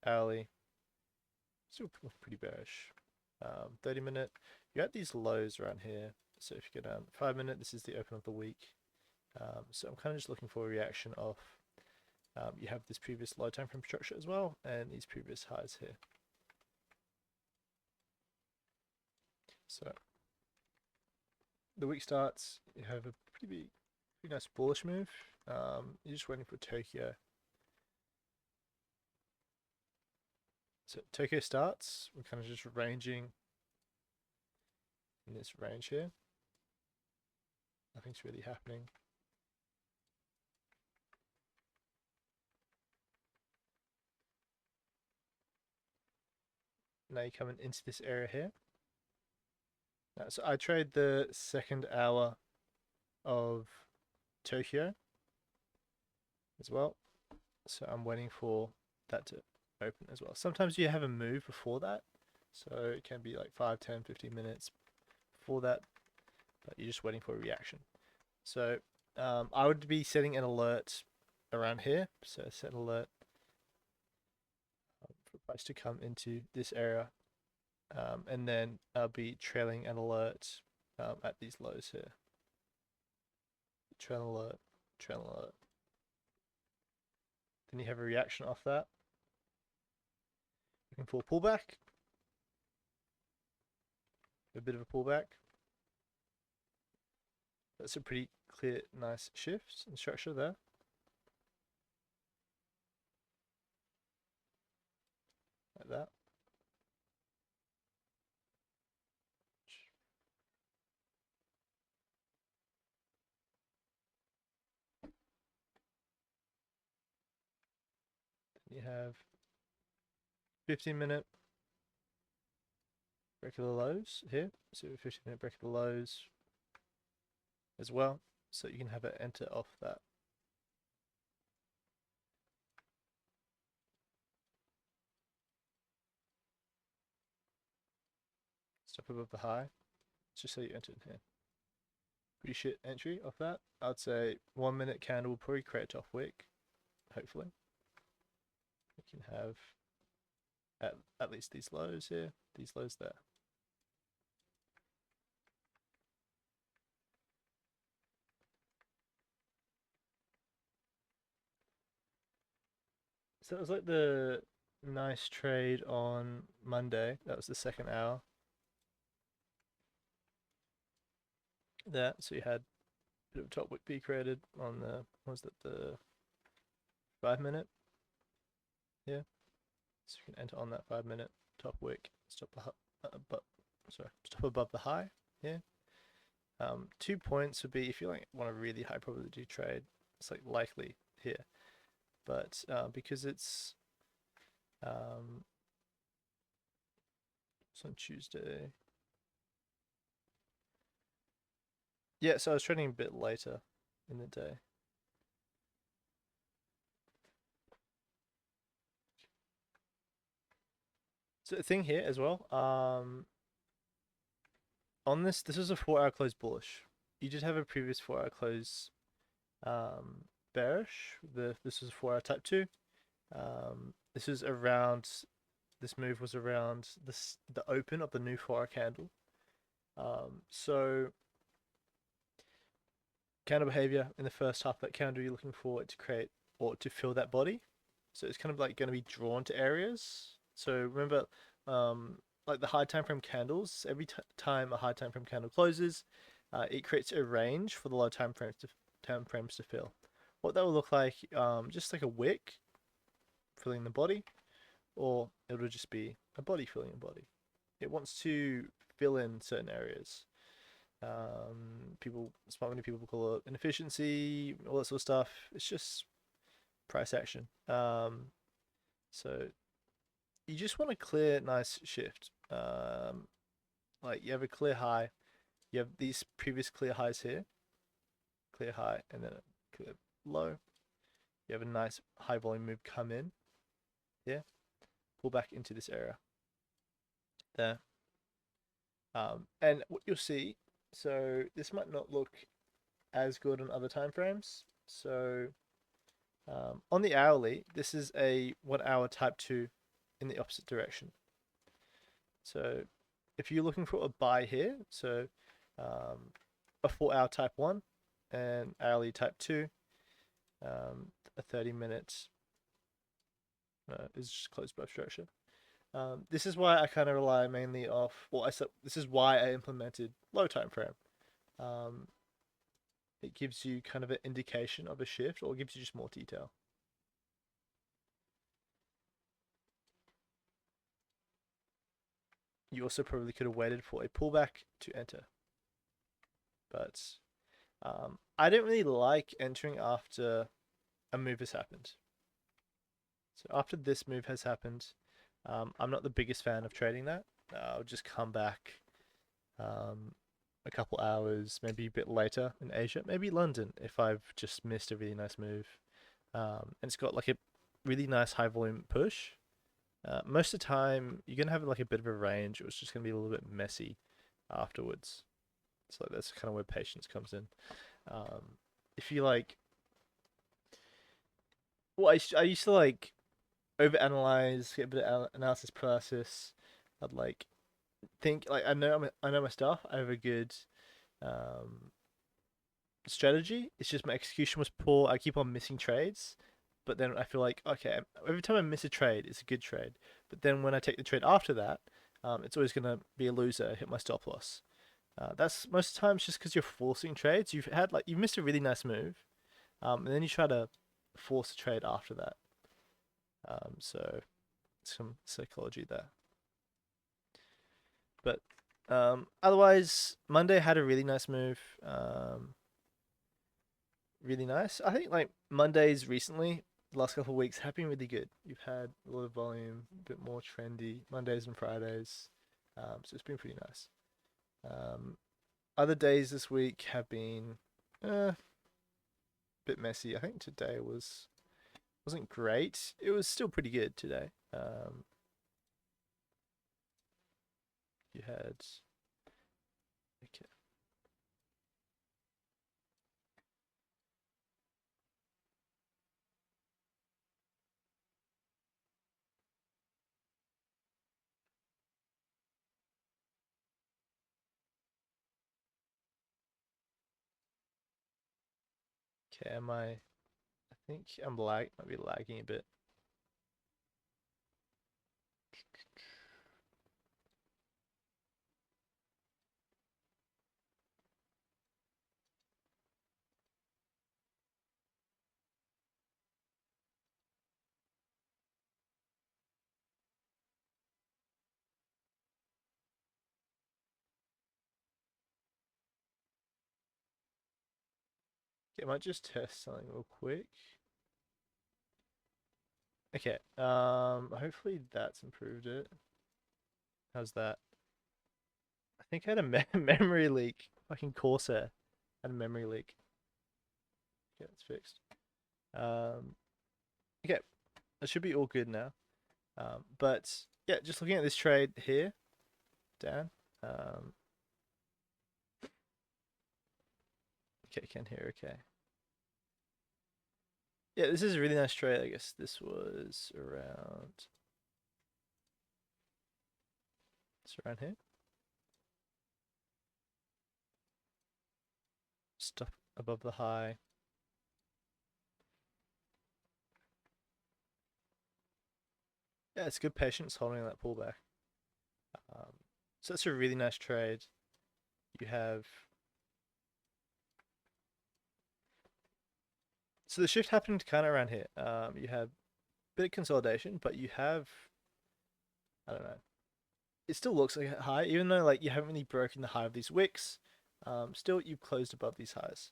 hourly, still pretty bearish. 30-minute, you got these lows around here. So if you go down 5-minute, this is the open of the week. So I'm kind of just looking for a reaction of, you have this previous low time frame structure as well, and these previous highs here. So the week starts, you have a pretty nice bullish move. You're just waiting for Tokyo. So Tokyo starts, we're kind of just ranging in this range here. Nothing's really happening. Now you're coming into this area here. Now, so I trade the second hour of Tokyo as well. So I'm waiting for that to open as well. Sometimes you have a move before that. So it can be like 5, 10, 15 minutes before that. But you're just waiting for a reaction. So I would be setting an alert around here. So set an alert for price to come into this area. And then I'll be trailing an alert at these lows here. Trail alert, trail alert. Then you have a reaction off that. Looking for a pullback. A bit of a pullback. That's a pretty clear, nice shift in structure there. Like that. Then you have 15-minute break of the lows here. So 15-minute break of the lows as well. So you can have it enter off that. Stop above the high. Let's just say you entered here. Pretty shit entry off that. I'd say 1-minute candle will probably create a top wick. Hopefully. You can have at least these lows here, these lows there. So that was like the nice trade on Monday. That was the second hour. There, so you had a bit of a top wick be created on the, what was that, the 5-minute? Yeah. So you can enter on that 5-minute top wick, stop above the high. Yeah. 2 points would be if you like want a really high probability trade. It's like likely here, but because it's on Tuesday. Yeah, so I was trading a bit later in the day. So the thing here as well, on this is a 4-hour close bullish. You did have a previous 4-hour close bearish. This was a 4-hour type 2. This is around, this move was around the open of the new 4-hour candle. So candle behavior in the first half of that candle, you're looking for it to create or to fill that body. So it's kind of like going to be drawn to areas. So remember, like the high time frame candles, every time a high time frame candle closes, it creates a range for the low time frames to fill. What that will look like, just like a wick filling the body, or it'll just be a body filling a body. It wants to fill in certain areas. Smart money people call it inefficiency, all that sort of stuff. It's just price action. So you just want a clear, nice shift. Like you have a clear high, you have these previous clear highs here, clear high, and then a clear low. You have a nice high volume move come in, yeah, pull back into this area, there. And what you'll see, so this might not look as good on other time frames. So on the hourly, this is a 1 hour type 2 in the opposite direction. So if you're looking for a buy here, so a 4-hour type 1 and hourly type 2, a 30 minute is just closed above structure. This is why I kind of rely mainly off, this is why I implemented low time frame. It gives you kind of an indication of a shift, or it gives you just more detail. You also probably could have waited for a pullback to enter. But I don't really like entering after a move has happened. So after this move has happened, I'm not the biggest fan of trading that. I'll just come back a couple hours, maybe a bit later in Asia, maybe London if I've just missed a really nice move. And it's got like a really nice high volume push. Most of the time, you're going to have like a bit of a range. It's just going to be a little bit messy afterwards. So that's kind of where patience comes in. If you like, well, I used to like overanalyze, get a bit of analysis paralysis. I'd like think like I know my stuff. I have a good strategy. It's just my execution was poor. I keep on missing trades, but then I feel like okay, every time I miss a trade, it's a good trade. But then when I take the trade after that, it's always gonna be a loser. I hit my stop loss. That's most of the time it's just because you're forcing trades. You've missed a really nice move, and then you try to force a trade after that. So some psychology there. But otherwise, Monday had a really nice move. Really nice. I think like Mondays recently, the last couple of weeks have been really good. You've had a lot of volume, a bit more trendy Mondays and Fridays. So it's been pretty nice. Other days this week have been a bit messy. I think today wasn't great. It was still pretty good today. You had okay. Okay, I think might be lagging a bit. Okay, I might just test something real quick. Okay, hopefully that's improved it. How's that? I think I had a memory leak. Fucking Corsair had a memory leak. Okay, it's fixed. Okay, that should be all good now. But yeah, just looking at this trade here, Dan. Okay, can hear. Okay. Yeah, this is a really nice trade. I guess this was around. It's around here. Stuff above the high. Yeah, it's good patience holding that pullback. So that's a really nice trade. You have. So the shift happened kind of around here. You have a bit of consolidation, but you have. I don't know. It still looks like a high, even though like you haven't really broken the high of these wicks. Still, you've closed above these highs.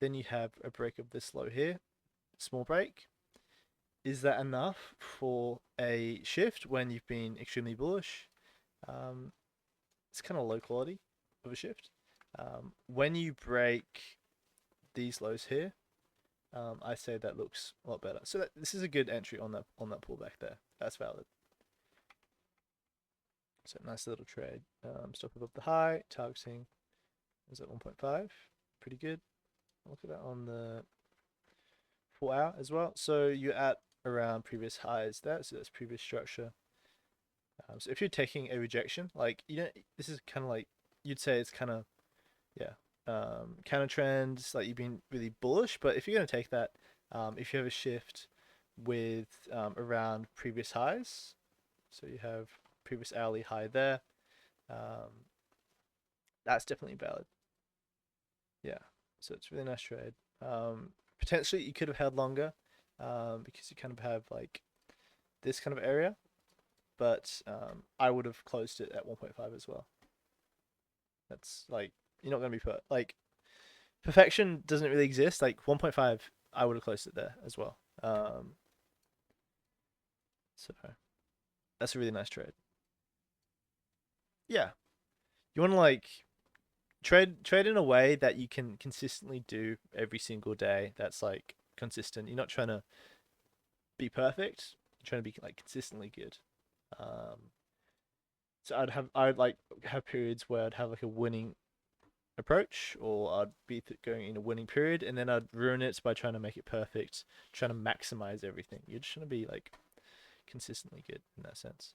Then you have a break of this low here, small break. Is that enough for a shift when you've been extremely bullish? It's kind of low quality of a shift. When you break these lows here, I say that looks a lot better. So this is a good entry on that pullback there. That's valid. So nice little trade. Stop above the high, targeting is at 1.5. Pretty good. Look at that on the 4 hour as well. So you're at around previous highs there. So that's previous structure. So if you're taking a rejection, like you don't, this is kind of like you'd say it's kind of yeah, counter trends. Like you've been really bullish, but if you're going to take that, if you have a shift with around previous highs, so you have previous hourly high there, that's definitely valid. Yeah, so it's a really nice trade. Potentially you could have held longer, because you kind of have like this kind of area, but I would have closed it at 1.5 as well. That's like you're not going to be like perfection doesn't really exist. Like 1.5, I would have closed it there as well. So that's a really nice trade. Yeah, you want to like trade in a way that you can consistently do every single day. That's like consistent. You're not trying to be perfect. You're trying to be like consistently good. Um, so I'd like have periods where I'd have like a winning approach, or I'd be going in a winning period, and then I'd ruin it by trying to make it perfect, trying to maximize everything. You're just trying to be like consistently good in that sense.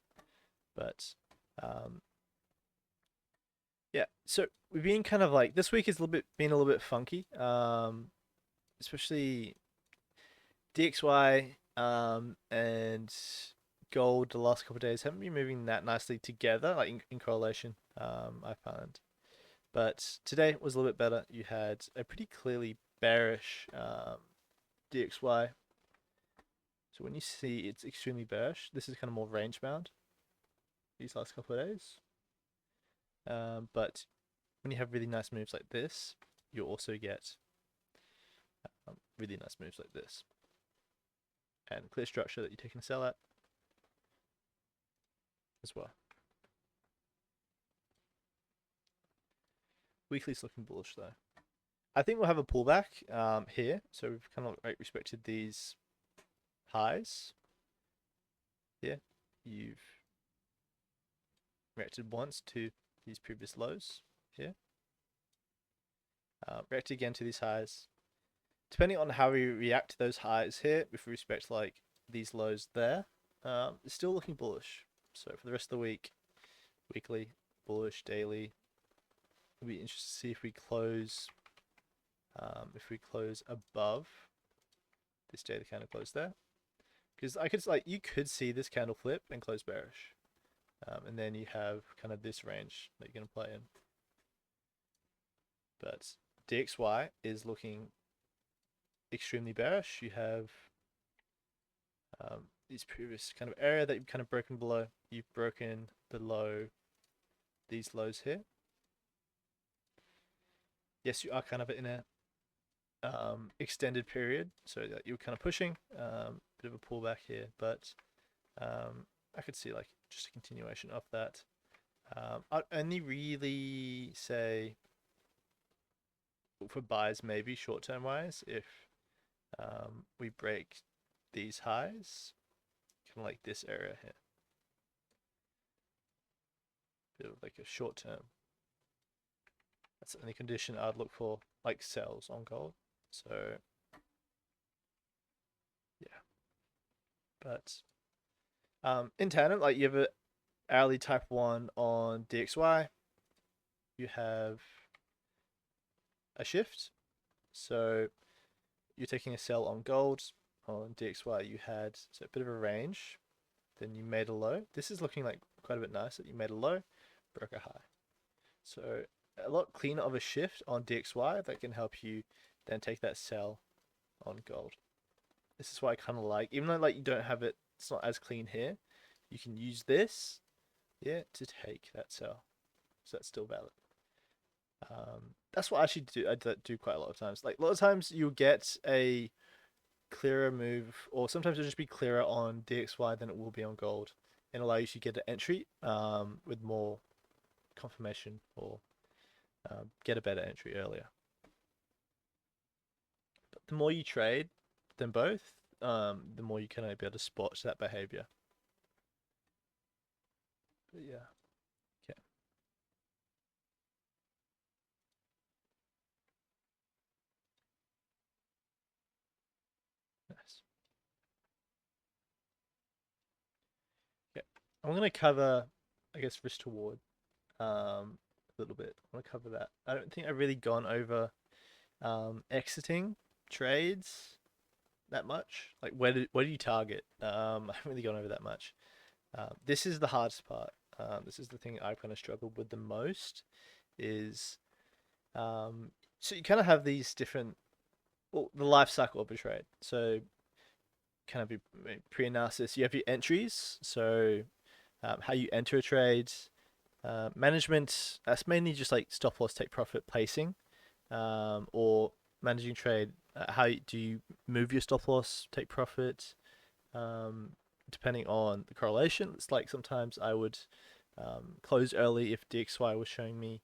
But um, yeah, so we've been kind of like this week is a little bit been a little bit funky, especially DXY and gold the last couple of days haven't been moving that nicely together, like in correlation. I found. But today was a little bit better. You had a pretty clearly bearish DXY. So when you see it's extremely bearish, this is kind of more range bound these last couple of days. But when you have really nice moves like this, you also get really nice moves like this. And clear structure that you're taking a sell at as well. Weekly's looking bullish though. I think we'll have a pullback here. So we've kind of like respected these highs. Yeah, you've reacted once to these previous lows here. Reacted again to these highs. Depending on how we react to those highs here, with respect to like these lows there, it's still looking bullish. So for the rest of the week, weekly, bullish, daily. It'll be interesting to see if we close above this daily candle close there, because I could like you could see this candle flip and close bearish, and then you have kind of this range that you're going to play in. But DXY is looking extremely bearish. You have these previous kind of area that you've kind of broken below. You've broken below these lows here. Yes, you are kind of in a extended period, so that you're kind of pushing, bit of a pullback here, but I could see like just a continuation of that. I'd only really say for buys maybe short-term wise if we break these highs, kind of like this area here, bit of like a short term. That's the only condition I'd look for, like sells on gold. So yeah, but in tandem, like you have a hourly type 1 on DXY, you have a shift, so you're taking a sell on gold. On DXY you had so a bit of a range, then you made a low. This is looking like quite a bit nice that you made a low, broke a high. So a lot cleaner of a shift on DXY that can help you then take that sell on gold. This is what I kind of like, even though like you don't have it, it's not as clean here. You can use this, yeah, to take that sell, so that's still valid. That's what I actually do. I do quite a lot of times. Like a lot of times you'll get a clearer move, or sometimes it'll just be clearer on DXY than it will be on gold, and allow you to get an entry with more confirmation, or get a better entry earlier. But the more you trade them both, the more you can be able to spot that behavior. But yeah, okay. Nice. I'm gonna cover, I guess, risk to reward a little bit. I want to cover that. I don't think I've really gone over exiting trades that much. Like where do you target? I haven't really gone over that much. This is the hardest part. This is the thing I've kind of struggled with the most. Is so you kind of have these different, well, the life cycle of a trade. So kind of pre-analysis. You have your entries. So how you enter a trade. Management. That's mainly just like stop loss, take profit placing, or managing trade. How do you move your stop loss, take profit, um, depending on the correlation. It's like sometimes I would close early if DXY was showing me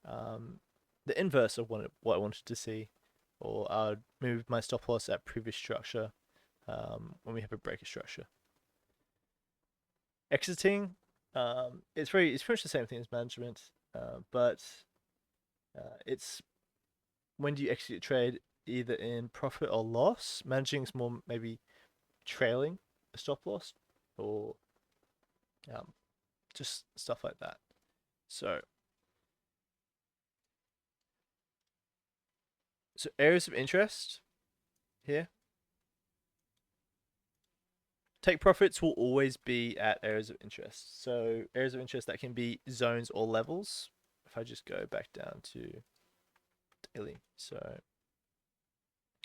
the inverse of what I wanted to see, or I'd move my stop loss at previous structure when we have a breaker structure. Exiting, it's pretty much the same thing as management, but it's when do you exit a trade, either in profit or loss. Managing is more maybe trailing a stop loss, or um, just stuff like that. So areas of interest here. Take profits will always be at areas of interest. So areas of interest that can be zones or levels. If I just go back down to daily, so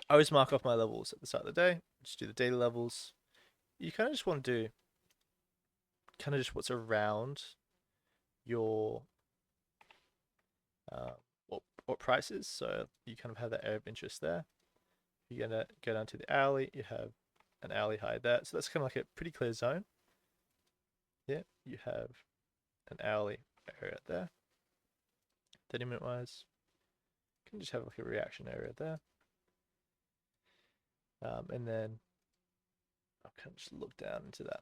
I always mark off my levels at the start of the day. Just do the daily levels. You kind of just want to do kind of just what's around your what prices. So you kind of have that area of interest there. You're gonna go down to the hourly. You have an hourly high there. So that's kind of like a pretty clear zone. Yeah, you have an hourly area there. 30-minute wise, you can just have like a reaction area there. And then I'll kind of just look down into that.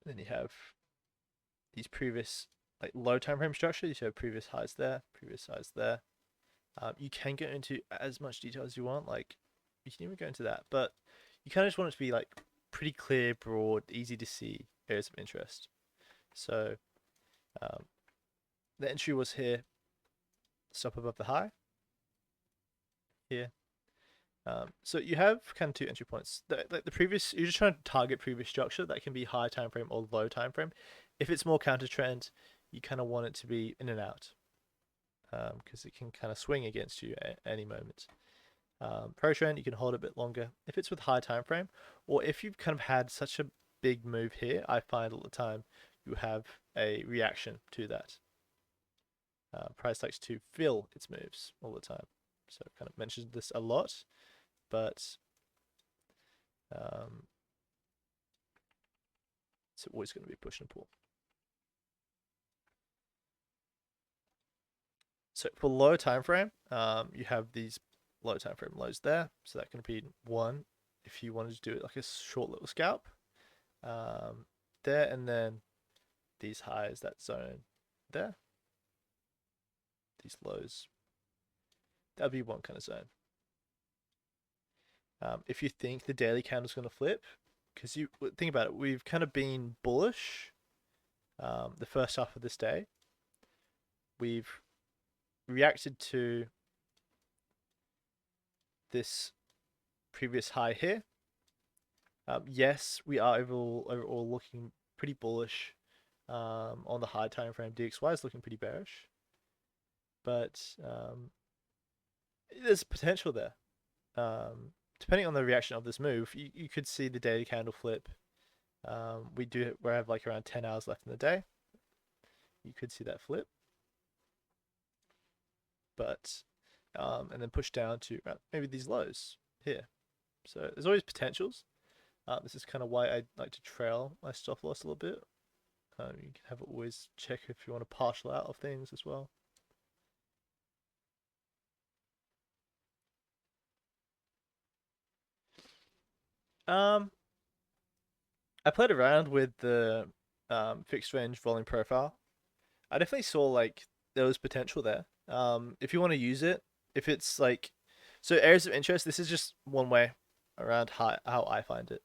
And then you have these previous like low time frame structure. You have previous highs there, previous highs there. You can go into as much detail as you want. Like you can even go into that, but you kind of just want it to be like pretty clear, broad, easy to see areas of interest. So the entry was here, stop above the high here. So you have kind of two entry points. The previous, you're just trying to target previous structure that can be high time frame or low time frame. If it's more counter trend, you kind of want it to be in and out, because it can kind of swing against you at any moment. Pro trend, you can hold a bit longer if it's with high time frame, or if you've kind of had such a big move here. I find all the time you have a reaction to that. Price likes to fill its moves all the time, so I've kind of mentioned this a lot, but it's always going to be push and pull. So for low time frame, you have these low time frame lows there. So that can be one if you wanted to do it like a short little scalp there, and then these highs, that zone there, these lows, that'd be one kind of zone. If you think the daily candle is going to flip, because you think about it, we've kind of been bullish the first half of this day. We've reacted to this previous high here. Yes, we are overall looking pretty bullish on the high time frame. DXY is looking pretty bearish, but there's potential there. Depending on the reaction of this move, you could see the daily candle flip. We have like around 10 hours left in the day. You could see that flip, but and then push down to maybe these lows here. So there's always potentials. This is kind of why I like to trail my stop loss a little bit. You can have it always check if you want to partial out of things as well. I played around with the fixed range volume profile. I definitely saw like there was potential there. If you want to use it, if it's like, so areas of interest, this is just one way around how I find it.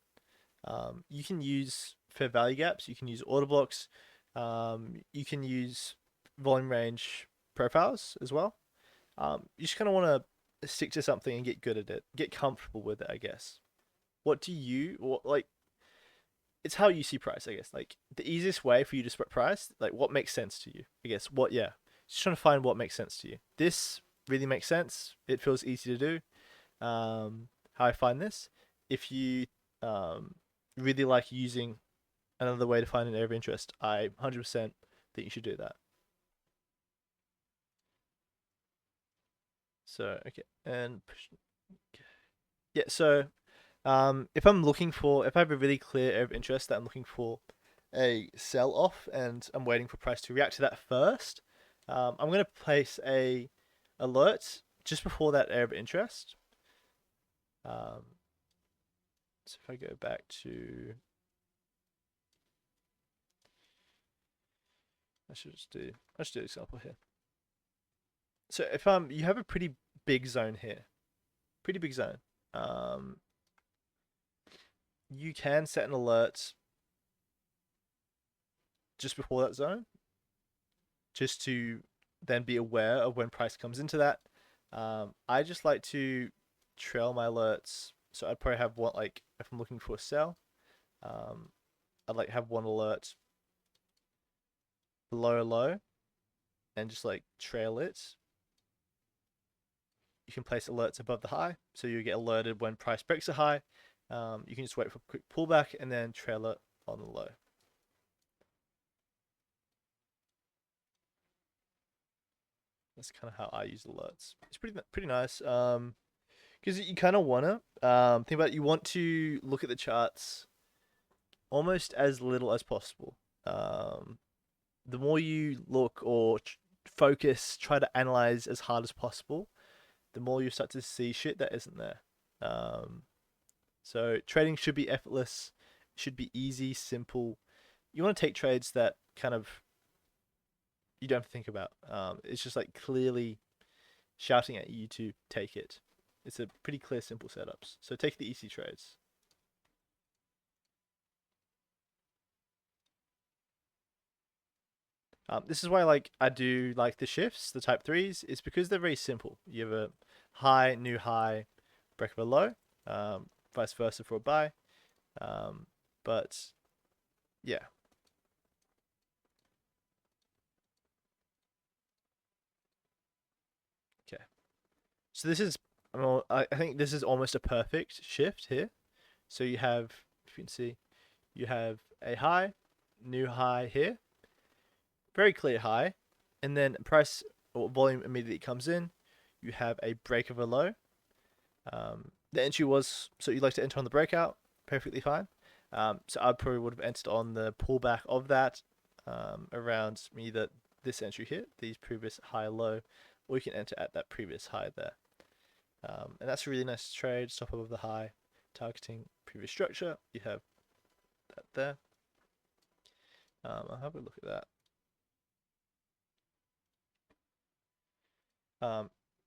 You can use fair value gaps, you can use order blocks. You can use volume range profiles as well. You just kind of want to stick to something and get good at it, get comfortable with it, I guess. What do you, or like, it's how you see price, I guess. Like, the easiest way for you to split price, like, what makes sense to you, I guess. Yeah. Just trying to find what makes sense to you. This really makes sense. It feels easy to do. How I find this, if you really like using another way to find an area of interest, I 100% think you should do that. So, okay. And yeah, so if I have a really clear area of interest that I'm looking for a sell off and I'm waiting for price to react to that first, I'm going to place a alert just before that area of interest. So if I go back to, I should just do an example here. So if you have a pretty big zone here, pretty big zone, you can set an alert just before that zone, just to then be aware of when price comes into that. I just like to trail my alerts, so I'd probably have one, like if I'm looking for a sell, I'd like have one alert below a low and just like trail it. You can place alerts above the high, so you get alerted when price breaks a high. You can just wait for a quick pullback and then trail it on the low. That's kind of how I use alerts. It's pretty nice. Because you kind of wanna think about it, you want to look at the charts almost as little as possible. The more you look or focus, try to analyze as hard as possible, the more you start to see shit that isn't there. So trading should be effortless, should be easy, simple. You want to take trades that kind of you don't have to think about. It's just like clearly shouting at you to take it. It's a pretty clear, simple setups. So take the easy trades. This is why I do like the shifts, the type threes, is because they're very simple. You have a high, new high, break of a low, vice versa for a buy. But yeah. Okay. So this is, I think this is almost a perfect shift here. So you have, if you can see, you have a high, new high here, very clear high, and then price or volume immediately comes in. You have a break of a low. The entry was, so you'd like to enter on the breakout, perfectly fine. So I probably would have entered on the pullback of that around either this entry here, these previous high low, or you can enter at that previous high there. And that's a really nice trade, stop above the high, targeting previous structure. You have that there. I'll have a look at that.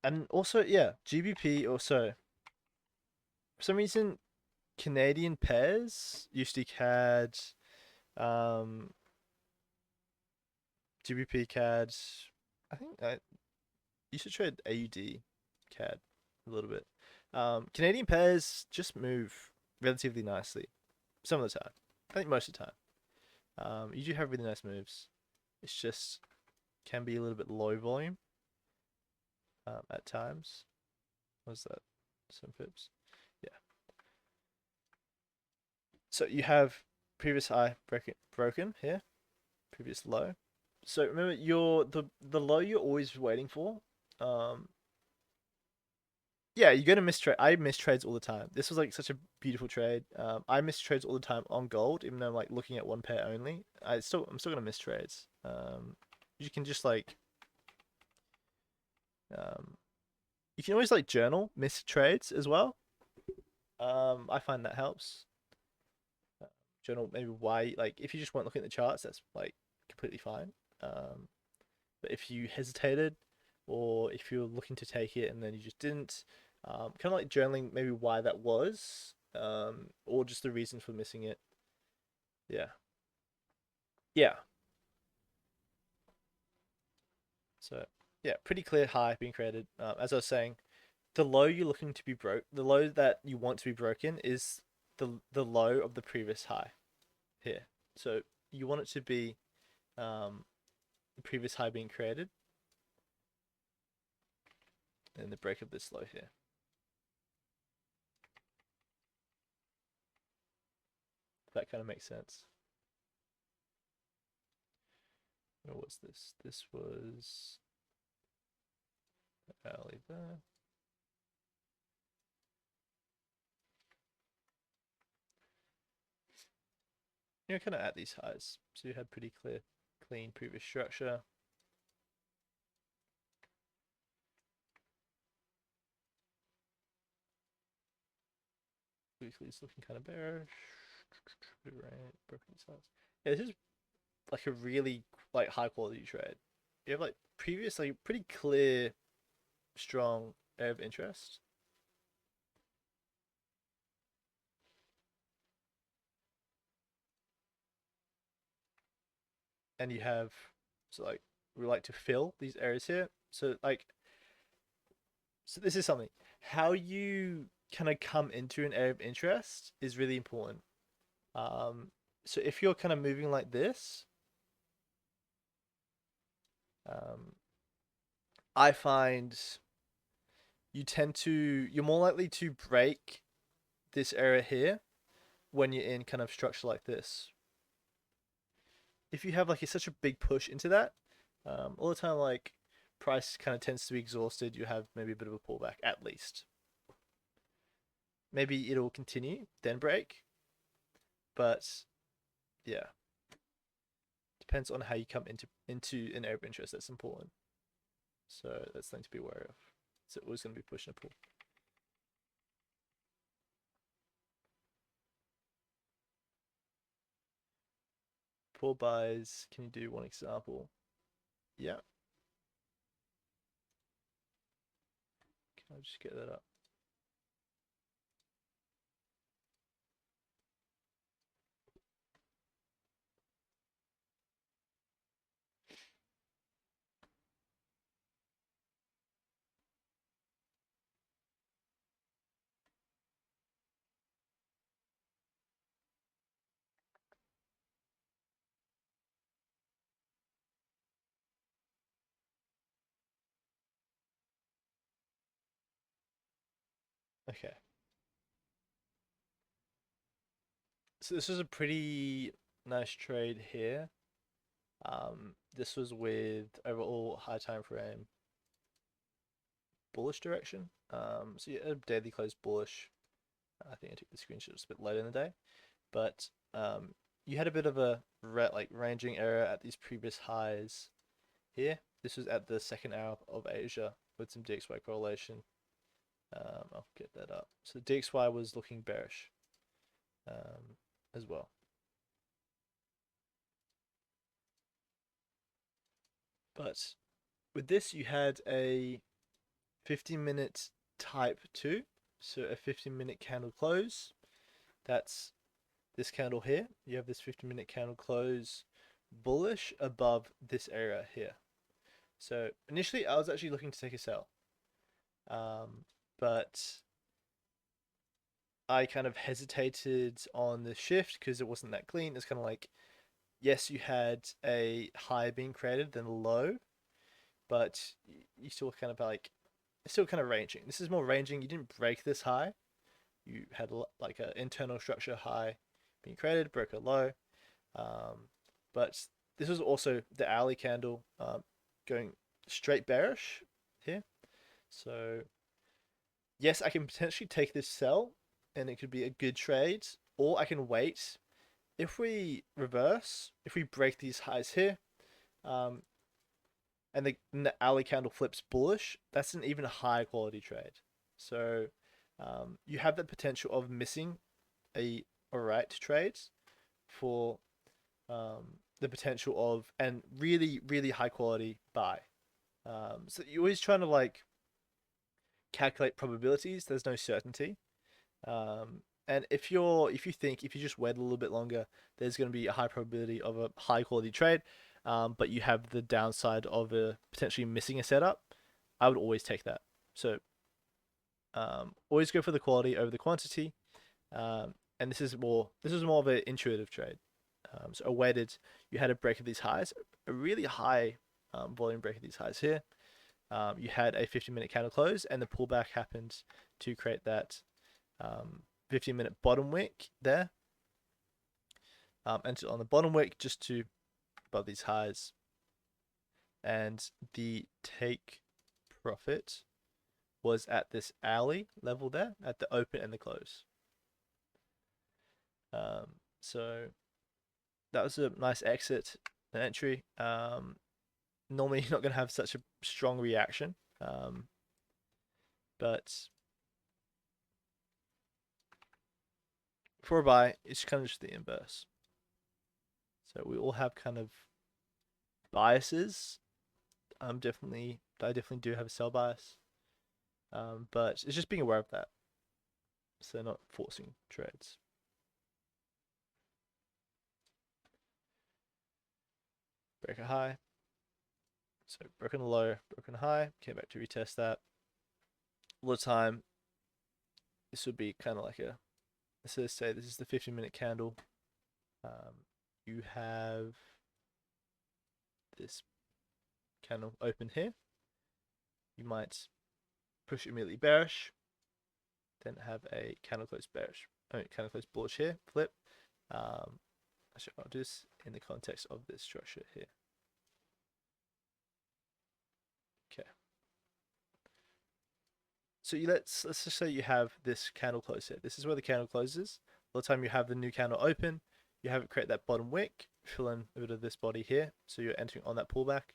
And also, yeah, GBP also, for some reason, Canadian pairs used to CAD, GBP CAD. I think I used to trade AUD CAD a little bit. Canadian pairs just move relatively nicely some of the time. I think most of the time. You do have really nice moves. It's just can be a little bit low volume at times. What's that? Some pips. Yeah. So you have previous high broken here, previous low. So remember, the low you're always waiting for. Yeah, you're gonna miss trade. I miss trades all the time. This was like such a beautiful trade. I miss trades all the time on gold, even though I'm like looking at one pair only. I'm still gonna miss trades. You can just like you can always like journal miss trades as well. I find that helps. Journal maybe why, like if you just weren't looking at the charts, that's like completely fine. But if you hesitated, or if you're looking to take it and then you just didn't, kind of like journaling maybe why that was, or just the reason for missing it. Yeah. Yeah. So yeah, pretty clear high being created. As I was saying, the low you're looking to be the low that you want to be broken is the low of the previous high here. So you want it to be the previous high being created and the break of this low here. If that kind of makes sense. What was this? This was I'll leave there. You're kind of at these highs, so you had pretty clean previous structure. Weekly's looking kind of bearish. Yeah, this is like a really like high quality trade. You have like previously pretty clear, strong area of interest. And you have so like we like to fill these areas here. So like so this is something. How you kind of come into an area of interest is really important. Um, so if you're kind of moving like this, um, I find you're more likely to break this area here when you're in kind of structure like this. If you have like such a big push into that, all the time like price kind of tends to be exhausted. You have maybe a bit of a pullback at least. Maybe it'll continue then break, but yeah, depends on how you come into an area of interest. That's important. So that's something to be aware of. So always going to be push and pull. Pull buys. Can you do one example? Yeah. Can I just get that up? Okay. So this was a pretty nice trade here. This was with overall high time frame bullish direction. So yeah, daily close bullish. I think I took the screenshot just a bit later in the day, but you had a bit of a ranging error at these previous highs here. This was at the second hour of Asia with some DXY correlation. I'll get that up. So DXY was looking bearish as well. But with this, you had a 50-minute type 2, so a 50-minute candle close. That's this candle here. You have this 50-minute candle close bullish above this area here. So initially, I was actually looking to take a sell, but I kind of hesitated on the shift because it wasn't that clean. It's kind of like, yes, you had a high being created, then a low, but you still kind of like, it's still kind of ranging. This is more ranging. You didn't break this high. You had like an internal structure high being created, broke a low. But this was also the hourly candle going straight bearish here. So yes, I can potentially take this sell and it could be a good trade, or I can wait. If we reverse, if we break these highs here, and the hourly candle flips bullish, that's an even higher quality trade. So you have the potential of missing a alright trade for the potential of and really high quality buy. So you're always trying to like calculate probabilities. There's no certainty. And if you think if you just wait a little bit longer, there's going to be a high probability of a high quality trade, but you have the downside of potentially missing a setup, I would always take that. So always go for the quality over the quantity. And this is more of an intuitive trade. So a weighted, you had a break of these highs, a really high volume break of these highs here. You had a 15-minute candle close, and the pullback happened to create that 15-minute bottom wick there. And on the bottom wick, just to above these highs, and the take profit was at this hourly level there, at the open and the close. So that was a nice exit and entry. Normally you're not going to have such a strong reaction, but for a buy, it's kind of just the inverse. So we all have kind of biases. I definitely do have a sell bias, but it's just being aware of that, so not forcing trades. Break a high. So broken low, broken high, came back to retest that. All the time, this would be kind of like let's say this is the 15-minute candle. You have this candle open here. You might push immediately bearish, then have a candle close bearish, candle close bullish here, flip. Actually, I'll do this in the context of this structure here. Okay. So let's just say you have this candle close here. This is where the candle closes. All the time you have the new candle open, you have it create that bottom wick, fill in a bit of this body here, so you're entering on that pullback.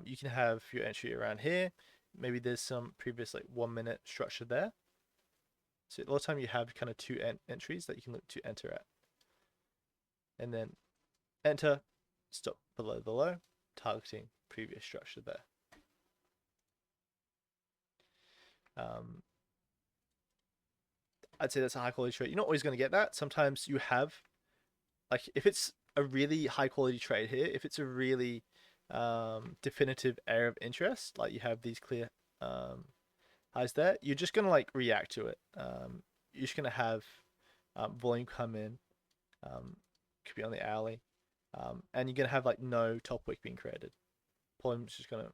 You can have your entry around here. Maybe there's some previous like 1 minute structure there. So a lot of time you have kind of two entries that you can look to enter at. And then enter, stop below the low, targeting previous structure there. I'd say that's a high quality trade. You're not always going to get that. Sometimes you have, like if it's a really high quality trade here, if it's a really definitive area of interest, like you have these clear highs there, you're just going to like react to it. You're just going to have volume come in, could be on the hourly, and you're going to have like no top wick being created. Volume's just going to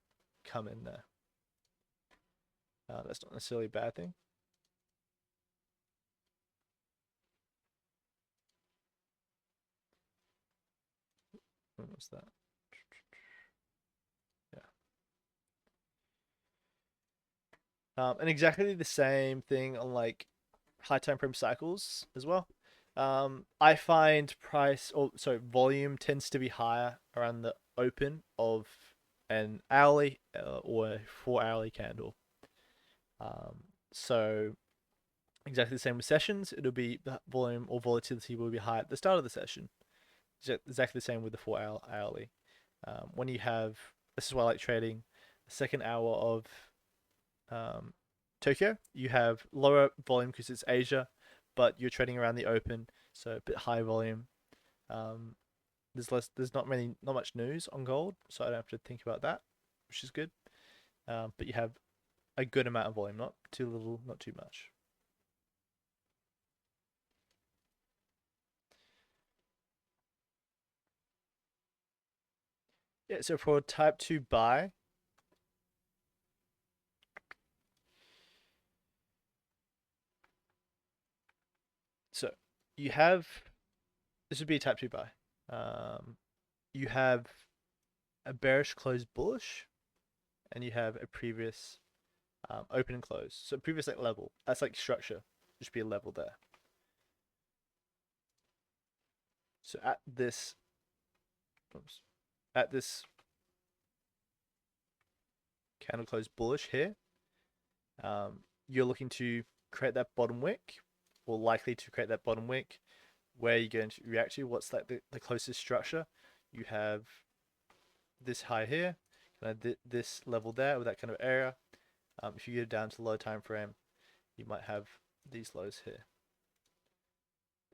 come in there. That's not necessarily a bad thing. What's that? Yeah. And exactly the same thing on like high time frame cycles as well. I find volume tends to be higher around the open of an hourly or a 4-hourly candle. So exactly the same with sessions. It'll be the volume or volatility will be high at the start of the session. Exactly the same with the 4-hourly. When you have, this is why I like trading the second hour of Tokyo, you have lower volume because it's Asia, but you're trading around the open, so a bit high volume. There's not much news on gold, so I don't have to think about that, which is good. But you have a good amount of volume, not too little, not too much. Yeah, so for type 2 buy, so you have, this would be a type 2 buy. You have a bearish close bullish, and you have a previous open and close. So previous like level, that's like structure. There should be a level there. So at this candle close bullish here, you're looking to create that bottom wick, or likely to create that bottom wick. Where you're going to react to, what's like the closest structure. You have this high here, kind of this level there with that kind of area. If you go down to low time frame, you might have these lows here.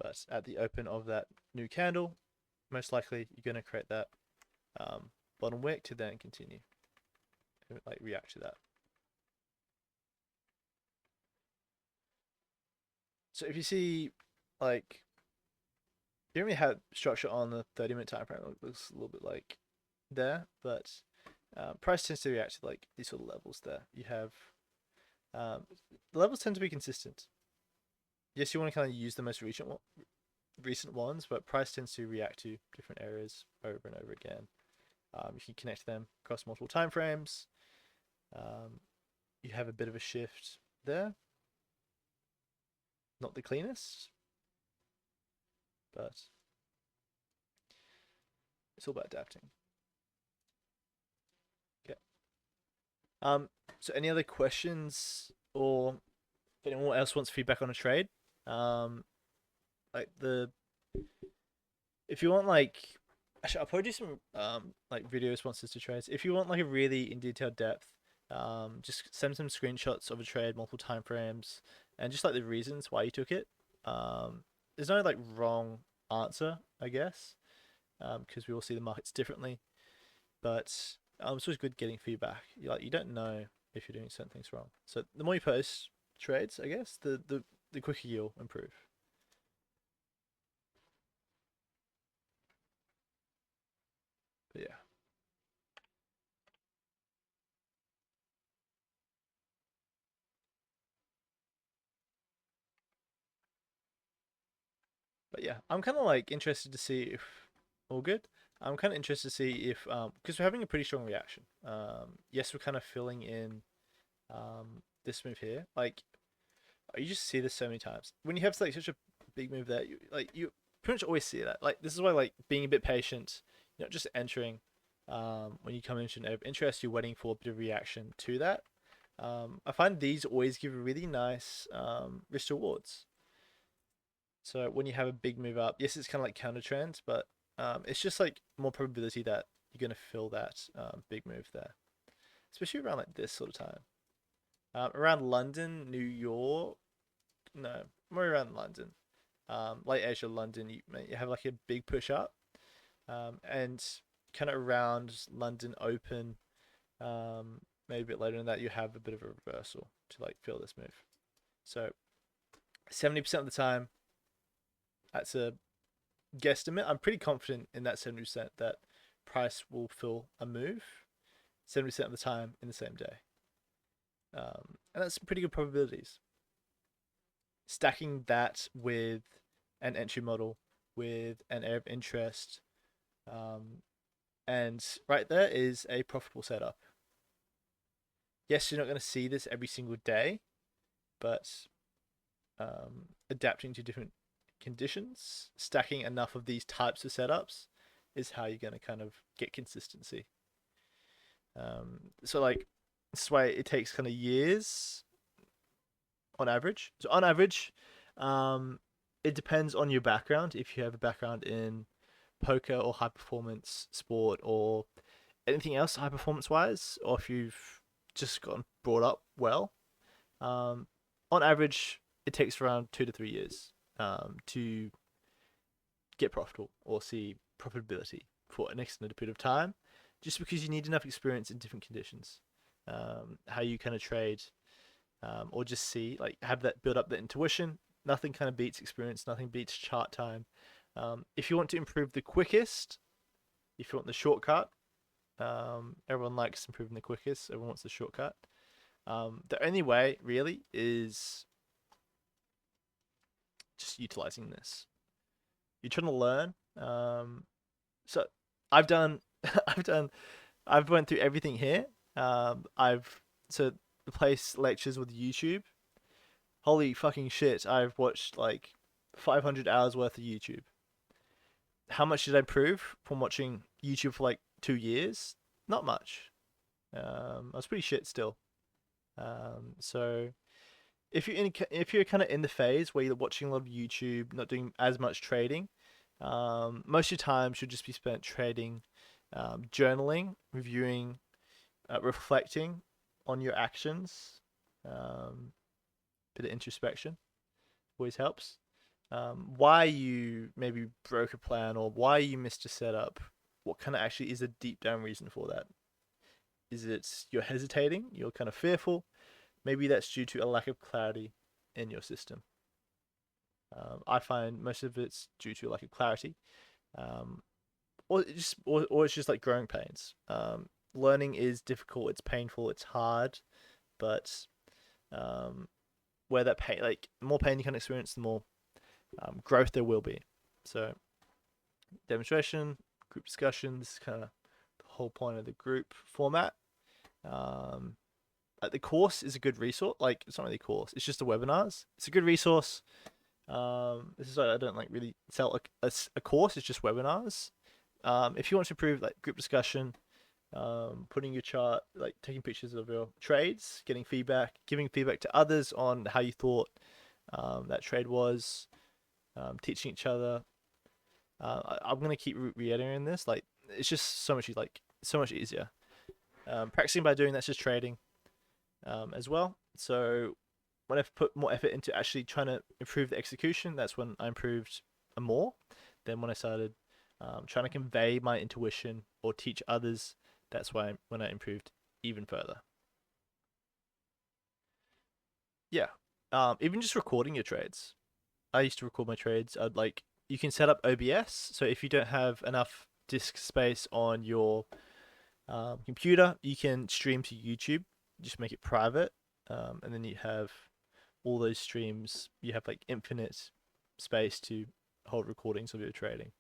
But at the open of that new candle, most likely you're going to create that bottom wick to then continue, like react to that. So if you see, like, you don't really have structure on the 30-minute time frame. It looks a little bit like there, but price tends to react to like these sort of levels there. You have the levels tend to be consistent. Yes, you want to kind of use the most recent ones, but price tends to react to different areas over and over again. You can connect them across multiple time frames. You have a bit of a shift there. Not the cleanest, but it's all about adapting. Okay. So any other questions, or if anyone else wants feedback on a trade, like if you want like, actually I'll probably do some like video responses to trades. If you want like a really in detailed depth, just send some screenshots of a trade, multiple time frames, and just like the reasons why you took it. There's no like wrong answer, I guess, because we all see the markets differently. But it's always good getting feedback. You don't know if you're doing certain things wrong. So the more you post trades, I guess, the quicker you'll improve. But yeah. But yeah, I'm kind of like interested to see if all good. I'm kind of interested to see if because we're having a pretty strong reaction. Yes, we're kind of filling in this move here. Like you just see this so many times when you have like such a big move there. You pretty much always see that. Like this is why like being a bit patient, just entering. When you come into an interest, you're waiting for a bit of reaction to that. I find these always give really nice risk rewards. So when you have a big move up, yes, it's kind of like counter trends, but it's just like more probability that you're going to fill that big move there, especially around like this sort of time. Around London, New York, no, more around London. Late Asia, London, you have like a big push up, and kind of around London Open, maybe a bit later than that, you have a bit of a reversal to like fill this move. So 70% of the time, that's a guesstimate. I'm pretty confident in that 70% that price will fill a move 70% of the time in the same day. And that's some pretty good probabilities. Stacking that with an entry model, with an area of interest, and right there is a profitable setup. Yes, you're not going to see this every single day, but adapting to different conditions, stacking enough of these types of setups is how you're going to kind of get consistency. So like this way it takes kind of years on average. So on average, it depends on your background. If you have a background in poker or high performance sport or anything else high performance wise, or if you've just gotten brought up well, on average it takes around 2 to 3 years to get profitable or see profitability for an extended period of time, just because you need enough experience in different conditions. How you kind of trade, or just see, like, have that build up the intuition. Nothing kind of beats experience, nothing beats chart time. If you want to improve the quickest, if you want the shortcut, everyone likes improving the quickest, everyone wants the shortcut. The only way really is just utilizing this. You're trying to learn. So I've done, I've went through everything here. I've so the place lectures with YouTube. Holy fucking shit! I've watched like 500 hours worth of YouTube. How much did I improve from watching YouTube for like 2 years? Not much. I was pretty shit still. So if you're kind of in the phase where you're watching a lot of YouTube, not doing as much trading, most of your time should just be spent trading, journaling, reviewing, reflecting on your actions. Bit of introspection always helps. why you maybe broke a plan or why you missed a setup. What kind of actually is a deep down reason for that? Is it you're hesitating, you're kind of fearful? Maybe that's due to a lack of clarity in your system. I find most of it's due to a lack of clarity, um, or it's just like growing pains. Learning is difficult, it's painful, it's hard, but um, where that pain, like the more pain you can experience, the more growth there will be. So demonstration, group discussion. This is kind of the whole point of the group format. Um, like the course is a good resource. Like it's not really a course; it's just the webinars. It's a good resource. This is why I don't like really sell a course. It's just webinars. If you want to improve like group discussion, putting your chart, like taking pictures of your trades, getting feedback, giving feedback to others on how you thought that trade was, teaching each other. I'm gonna keep reiterating this. Like it's just so much easier. Practicing by doing that's just trading as well. So when I put more effort into actually trying to improve the execution, that's when I improved more than when I started trying to convey my intuition or teach others. That's why when I improved even further. Yeah, even just recording your trades. I used to record my trades. I'd like you can set up OBS. So if you don't have enough disk space on your computer, you can stream to YouTube. Just make it private, and then you have all those streams. You have like infinite space to hold recordings of your trading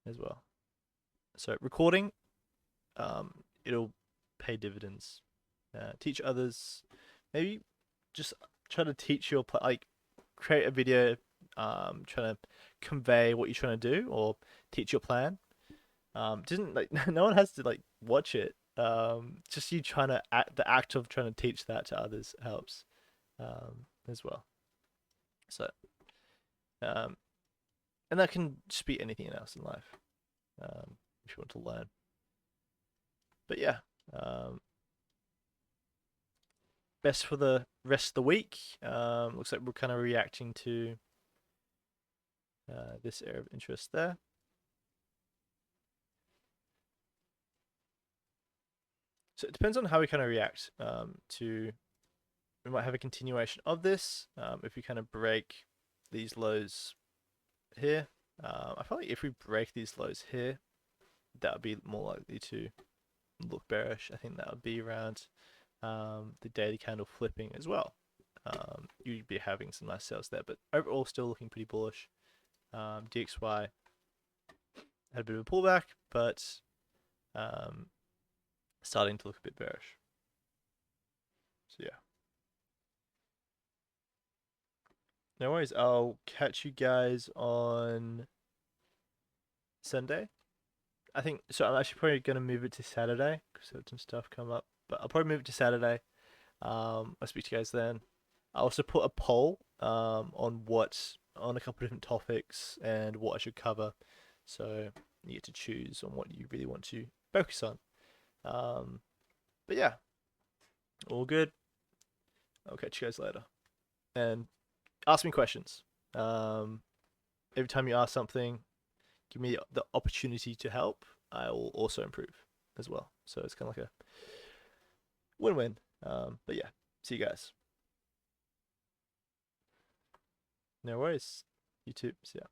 as well. So recording, it'll pay dividends. Teach others. Maybe just try to teach your like create a video, trying to convey what you're trying to do or teach your plan. Didn't like no one has to like watch it. Just you trying to the act of trying to teach that to others helps as well. So, um, and that can just be anything else in life if you want to learn. But yeah, best for the rest of the week. Looks like we're kind of reacting to this area of interest there. So it depends on how we kind of react to. We might have a continuation of this if we kind of break these lows here. I feel like if we break these lows here, that would be more likely to look bearish. I think that would be around the daily candle flipping as well. You'd be having some nice sales there, but overall still looking pretty bullish. DXY had a bit of a pullback, but starting to look a bit bearish. So yeah. No worries. I'll catch you guys on Sunday. I think so. I'm actually probably gonna move it to Saturday because I had some stuff come up, but I'll probably move it to Saturday. I'll speak to you guys then. I also put a poll on a couple of different topics and what I should cover, so you get to choose on what you really want to focus on. But yeah, all good. I'll catch you guys later, and ask me questions. Every time you ask something, give me the opportunity to help. I will also improve as well. So it's kind of like a win-win. But yeah, see you guys. No worries. You too. See ya.